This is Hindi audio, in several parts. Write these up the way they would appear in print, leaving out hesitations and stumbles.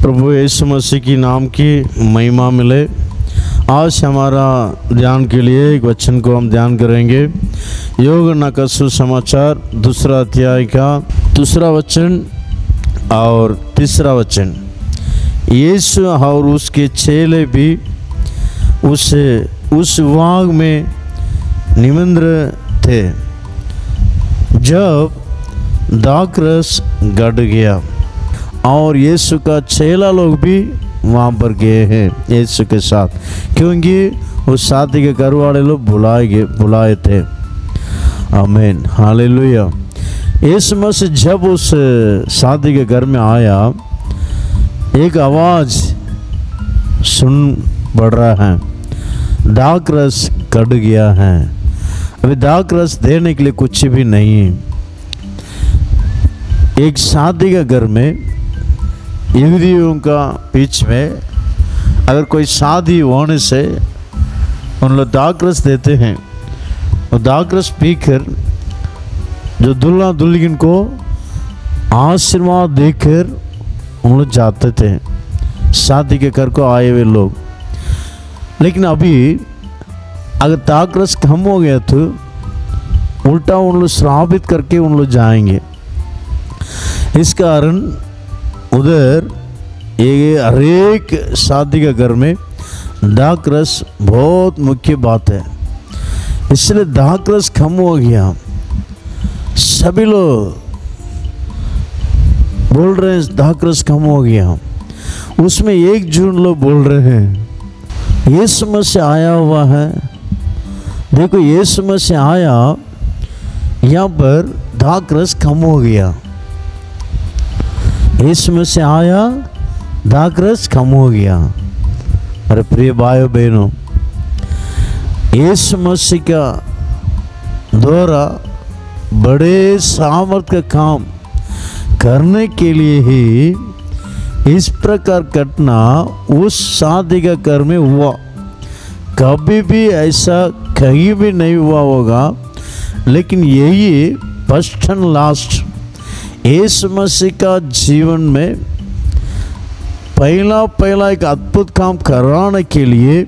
प्रभु यीशु मसीह की नाम की महिमा मिले। आज हमारा ध्यान के लिए एक वचन को हम ध्यान करेंगे। यूहन्ना का सुसमाचार 2 अध्याय का 2 वचन और 3 वचन। यीशु और उसके चेले भी उस वाग में निमंत्रित थे जब दाखरस गढ़ गया, और यीशु का चेला लोग भी वहाँ पर गए हैं यीशु के साथ, क्योंकि उस शादी के घर वाले लोग बुलाए थे। आमीन, हालेलुया। यीशु मसीह जब उस शादी के घर में आया, एक आवाज़ सुन पड़ रहा है, दाखरस गढ़ गया है। अभी दाखरस देने के लिए कुछ भी नहीं है। एक शादी के घर में यहूदियों का बीच में अगर कोई शादी होने से उन लोग दाखरस देते हैं, और दाखरस पीकर जो दुल्हा दुल्हन को आशीर्वाद देकर उन लोग जाते थे शादी के घर को आए हुए लोग। लेकिन अभी अगर दाखरस कम हो गया तो उल्टा उन लोग श्रापित करके उन लोग जाएंगे। इस कारण उधर ये हरेक शादी के घर में दाखरस बहुत मुख्य बात है। इसलिए दाखरस कम हो गया। सभी लोग बोल रहे हैं दाखरस कम हो गया। उसमें 1 जून लोग बोल रहे हैं यीशु मसीह आया हुआ है। देखो यीशु मसीह आया, यहाँ पर दाखरस कम हो गया। यीशु मसीह आया, दाखरस कम हो गया। अरे प्रिय भाइयों बहनों, यीशु मसीह का द्वारा बड़े सामर्थ्य का काम करने के लिए ही इस प्रकार घटना उस शादी का घर में हुआ। कभी भी ऐसा कहीं भी नहीं हुआ होगा। लेकिन यही फर्स्ट एंड लास्ट यीशु मसीह का जीवन में पहला एक अद्भुत काम कराने के लिए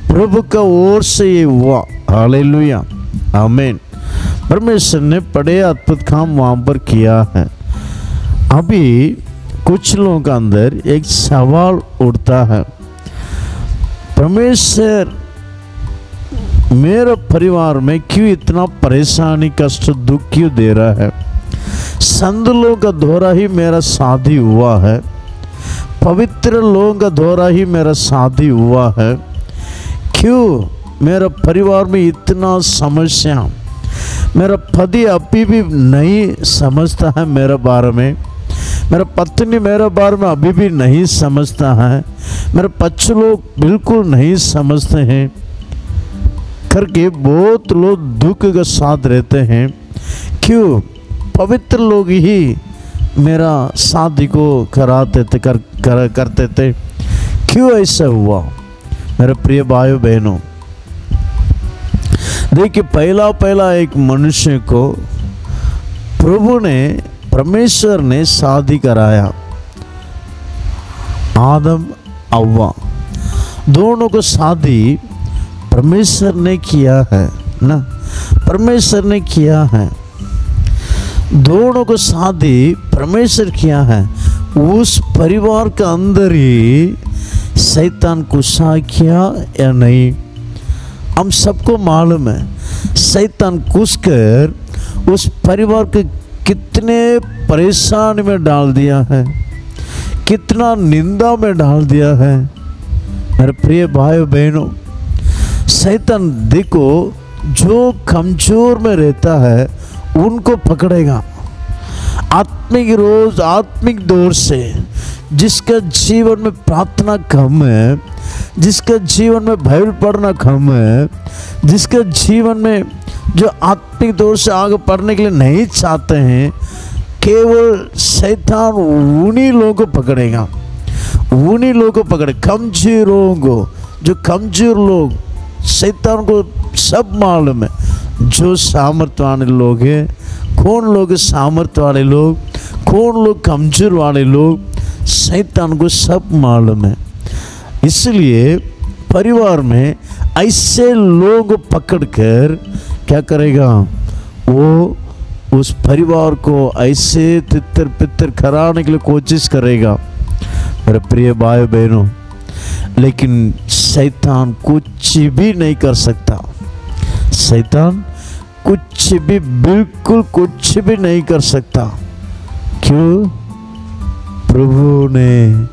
प्रभु का ओर से ये हुआ। हालेलुया, आमीन। परमेश्वर ने बड़े अद्भुत काम वहाँ पर किया है। अभी कुछ लोगों के अंदर एक सवाल उठता है, परमेश्वर मेरे परिवार में क्यों इतना परेशानी कष्ट दुख क्यों दे रहा है? संत लोगों का द्वारा ही मेरा शादी हुआ है, पवित्र लोगों का द्वारा ही मेरा शादी हुआ है, क्यों मेरा परिवार में इतना समस्या? मेरा पति अभी भी नहीं समझता है मेरे बारे में, मेरा पत्नी मेरे बारे में अभी भी नहीं समझता है, मेरे बच्चे लोग बिल्कुल नहीं समझते हैं करके बहुत लोग दुख के साथ रहते हैं। क्यों? पवित्र लोग ही मेरा शादी को कराते थे करते थे। क्यों ऐसा हुआ? मेरे प्रिय भाइयों बहनों, देखिए पहला एक मनुष्य को प्रभु ने परमेश्वर ने शादी कराया। आदम हव्वा दोनों को शादी परमेश्वर ने किया है ना, परमेश्वर ने किया है। दोनों को शादी परमेश्वर किया है। उस परिवार के अंदर ही शैतान घुसा किया या नहीं, हम सबको मालूम है। शैतान घुसकर उस परिवार के कितने परेशानी में डाल दिया है, कितना निंदा में डाल दिया है। मेरे प्रिय भाइयों बहनों, शैतान देखो जो कमजोर में रहता है उनको पकड़ेगा। आत्मिक दौर से जिसका जीवन में प्रार्थना कम है, जिसका जीवन में बाइबल पढ़ना कम है, जिसका जीवन में जो आत्मिक दौर से आगे पढ़ने के लिए नहीं चाहते हैं, केवल शैतान उन्हीं लोगों को पकड़ेगा, उन्हीं लोगों को पकड़े, कमजोर लोगों को। जो कमजोर लोग शैतान को सब मालूम है। जो सामर्थ्य वाले लोग हैं, कौन लोग सामर्थ्य वाले लोग, कौन लोग कमजोर वाले लोग, शैतान को सब मालूम है। इसलिए परिवार में ऐसे लोग पकड़कर क्या करेगा, वो उस परिवार को ऐसे तितर पितर कराने के लिए कोशिश करेगा मेरे प्रिय भाई बहनों। लेकिन शैतान कुछ भी नहीं कर सकता, शैतान कुछ भी, बिल्कुल कुछ भी नहीं कर सकता। क्यों? प्रभु ने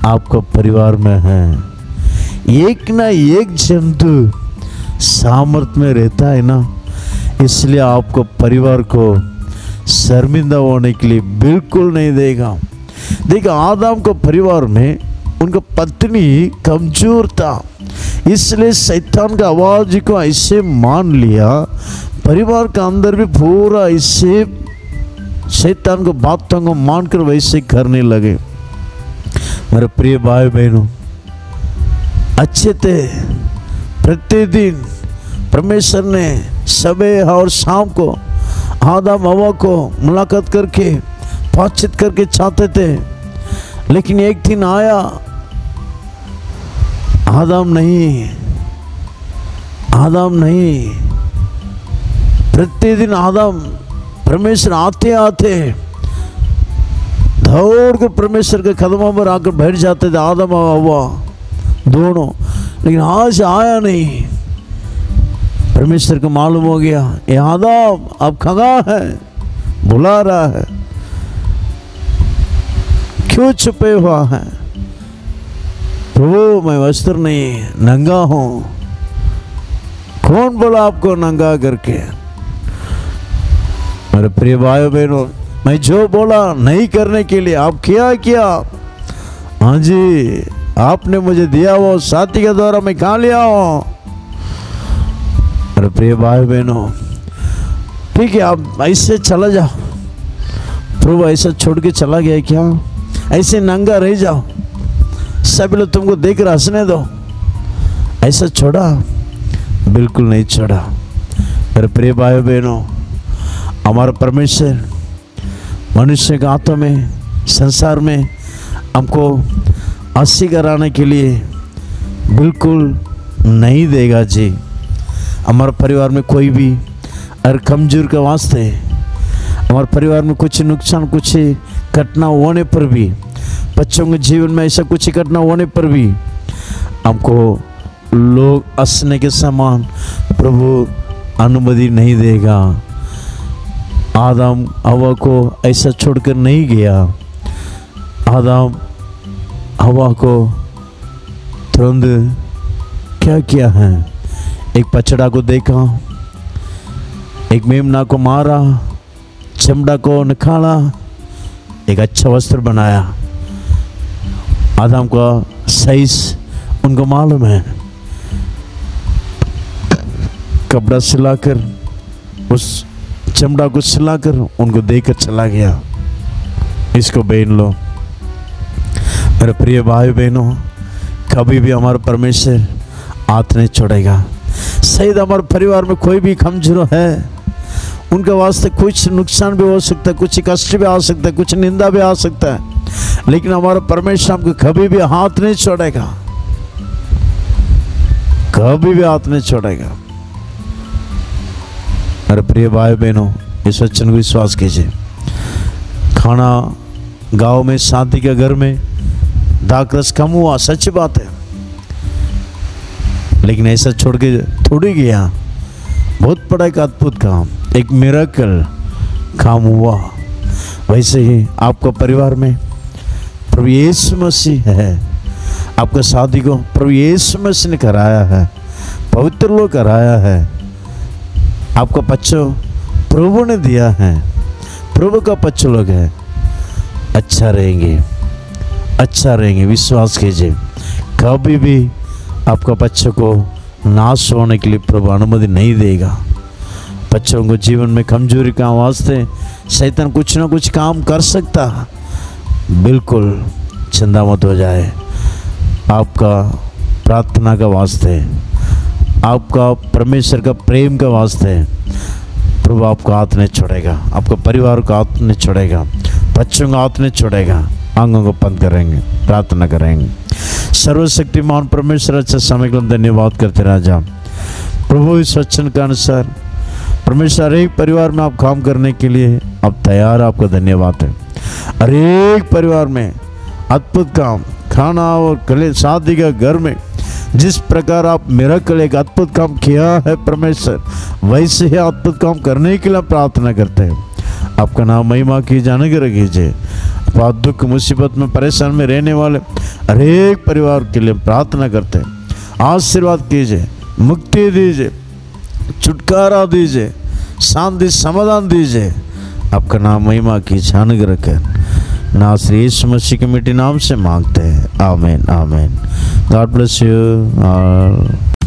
आपका परिवार में है। एक ना एक जंतु सामर्थ्य में रहता है ना, इसलिए आपको परिवार को शर्मिंदा होने के लिए बिल्कुल नहीं देगा। देखिए आदम को परिवार में उनका पत्नी कमजोर था, इसलिए शैतान का आवाज को ऐसे मान लिया, परिवार का अंदर भी पूरा ऐसे शैतान को बातों को मानकर वैसे करने लगे। मेरे प्रिय भाई बहनों, अच्छे थे। प्रतिदिन परमेश्वर ने सुबह और शाम को आदम हवा को मुलाकात करके बातचीत करके चाहते थे, लेकिन एक दिन आया, आदम नहीं। प्रतिदिन आदम परमेश्वर आते आते दौड़ कर परमेश्वर के कदमों पर आकर बैठ जाते थे, आदम और हवा दोनों। लेकिन आज आया नहीं। परमेश्वर को मालूम हो गया ये आदम अब कहाँ है, बुला रहा है, क्यों छुपे हुआ है? प्रभु मैं वस्त्र नहीं, नंगा हूं। कौन बोला आपको नंगा करके? मेरे प्रिय भाई बहनों, मैं जो बोला नहीं करने के लिए आप किया। हाँ जी, आपने मुझे दिया वो साथी के द्वारा मैं कहाँ लिया हूं। मेरे प्रिय भाई बहनों, ठीक है आप ऐसे चला जाओ। प्रभु ऐसा छोड़ के चला गया क्या? ऐसे नंगा रह जाओ, सब लोग तुमको देख कर हंसने दो, ऐसा छोड़ा? बिल्कुल नहीं छोड़ा। मेरे प्रिय भाई बहनों, हमारा परमेश्वर मनुष्य के हाथों में, संसार में हमको हंसी कराने के लिए बिल्कुल नहीं देगा जी। हमारे परिवार में कोई भी अगर कमजोर के वास्ते, हमारे परिवार में कुछ नुकसान, कुछ घटना होने पर भी, बच्चों के जीवन में ऐसा कुछ घटना होने पर भी हमको लोग हंसने के समान प्रभु अनुमति नहीं देगा। आदम हवा को ऐसा छोड़कर नहीं गया। आदम हवा को तुरंत क्या किया है? एक बछड़ा को देखा, एक मेमना को मारा, चमड़ा को निकाला, एक अच्छा वस्त्र बनाया। आदम का साइज उनको मालूम है। कपड़ा सिलाकर, उस चमड़ा को सिलाकर उनको देकर चला गया। इसको बेन लो। मेरे प्रिय भाई बहनों, कभी भी हमारा परमेश्वर हाथ नहीं छोड़ेगा। शायद हमारे परिवार में कोई भी कमजोर है, उनके वास्ते कुछ नुकसान भी हो सकता है, कुछ कष्ट भी आ सकता है, कुछ निंदा भी आ सकता है, लेकिन हमारा परमेश्वर हमको कभी भी हाथ नहीं छोड़ेगा, कभी भी हाथ नहीं छोड़ेगा। मेरे प्रिय भाई बहनों, इस वचन को विश्वास कीजिए। खाना गांव में, शादी के घर में दाखरस कम हुआ, सच बात है, लेकिन ऐसा छोड़ के थोड़ी गया। बहुत बड़ा एक अद्भुत काम, एक मिरेकल काम हुआ। वैसे ही आपका परिवार में प्रभु यीशु मसीह है। आपका शादी को प्रभु यीशु मसीह ने कराया है, पवित्र लोग कराया है। आपका बच्चों प्रभु ने दिया है, प्रभु का बच्चा लोग है। अच्छा रहेंगे, अच्छा रहेंगे, विश्वास कीजिए। कभी भी आपका बच्चों को नाश होने के लिए प्रभु अनुमति नहीं देगा। बच्चों को जीवन में कमजोरी का वास्ते शैतान कुछ ना कुछ काम कर सकता, बिल्कुल चिंता मत हो जाए। आपका प्रार्थना का वास्ते, आपका परमेश्वर का प्रेम का वास्ते प्रभु आपका हाथ नहीं छोड़ेगा, आपका परिवार का हाथ नहीं छोड़ेगा, बच्चों का हाथ नहीं छोड़ेगा। आंगों को बंद करेंगे, प्रार्थना करेंगे। सर्वशक्तिमान परमेश्वर, अच्छा समय के लिए धन्यवाद करते राजा प्रभु। इस वचन के अनुसार परमेश्वर एक परिवार में आप काम करने के लिए आप तैयार, आपका धन्यवाद है। हर एक परिवार में अद्भुत काम, खाना और कले शादी का घर में जिस प्रकार आप मिरेकल एक अद्भुत काम किया है परमेश्वर, वैसे ही अद्भुत काम करने के लिए प्रार्थना करते हैं। आपका नाम महिमा की जानकर कीजिए। बहुत दुख मुसीबत में परेशान में रहने वाले हर एक परिवार के लिए प्रार्थना करते हैं। आशीर्वाद कीजिए, मुक्ति दीजिए, छुटकारा दीजिए, शांति समाधान दीजिए। आपका नाम महिमा की जानकर कर नासरी यीशु मसीह के मीठे नाम से मांगते हैं, आमीन आमीन। God bless you.